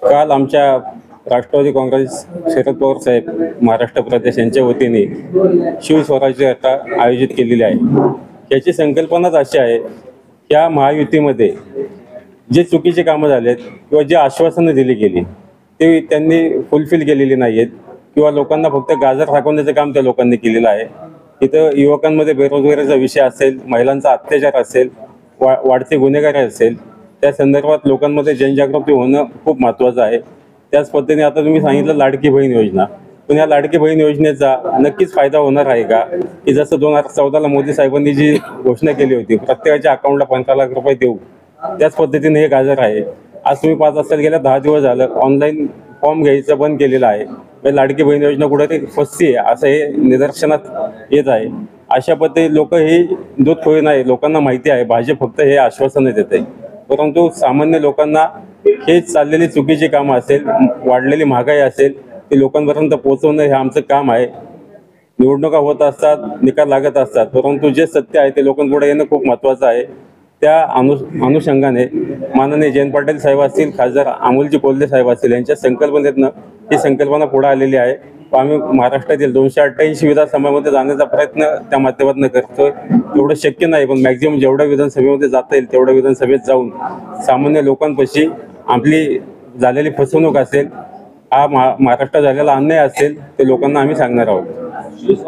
काल आमच्या राष्ट्रवादी काँग्रेस शरद पवार साहेब महाराष्ट्र प्रदेश यांच्या वतीने शिवस्वराज्य यात्रा आयोजित केलेली आहे। याची संकल्पनाच अशी आहे, या महायुतीमध्ये जे चुकीचे कामं झालेत किंवा जे आश्वासनं दिली गेली ते त्यांनी फुलफिल केलेली नाही आहेत किंवा लोकांना फक्त गाजर दाखवण्याचं काम त्या लोकांनी केलेलं आहे। इथं युवकांमध्ये बेरोजगारीचा विषय असेल, महिलांचा अत्याचार असेल, वाढते गुन्हेगारी असेल, त्या संदर्भात लोकांमध्ये जनजागृती होणं खूप महत्त्वाचं आहे। त्याच पद्धतीने आता तुम्ही सांगितलं लाडकी बहीण योजना, पण या लाडकी बहीण योजनेचा नक्कीच फायदा होणार आहे का? की जसं 2014ला मोदी साहेबांनी जी घोषणा केली होती प्रत्येकाच्या अकाउंटला 15 लाख रुपये देऊ, त्याच पद्धतीने हे गाजर आहे। आज तुम्ही पाहत असाल गेल्या 10 दिवस झालं ऑनलाईन फॉर्म घ्यायचं बंद केलेलं आहे। लाडकी बहीण योजना कुठेतरी फसती आहे असं हे निदर्शनात येत आहे। अशा पद्धतीने लोक हे दूध खोई नाही, लोकांना माहिती आहे भाजप फक्त हे आश्वासनं देते, परंतु सामान्य लोकांना हे चाललेली चुकीची कामं असेल, वाढलेली महागाई असेल, ते लोकांपर्यंत पोहोचवणं हे आमचं काम आहे। निवडणुका होत असतात, निकाल लागत असतात, परंतु जे सत्य आहे ते लोकांपुढे येणं खूप महत्त्वाचं आहे। त्या अनुषंगाने माननीय जयंत पाटील साहेब असतील, खासदार अमोलजी कोल्हे साहेब असतील, यांच्या संकल्पनेतनं ही संकल्पना पुढे आलेली आहे। आम्ही महाराष्ट्रातील 288 विधानसभामध्ये जाण्याचा प्रयत्न त्या माध्यमातून करतोय। एवढं शक्य नाही, पण मॅक्झिमम जेवढ्या विधानसभेमध्ये जाता येईल तेवढ्या विधानसभेत जाऊन सामान्य लोकांपाशी आपली झालेली फसवणूक असेल, हा महाराष्ट्रात झालेला अन्याय असेल, ते लोकांना आम्ही सांगणार आहोत।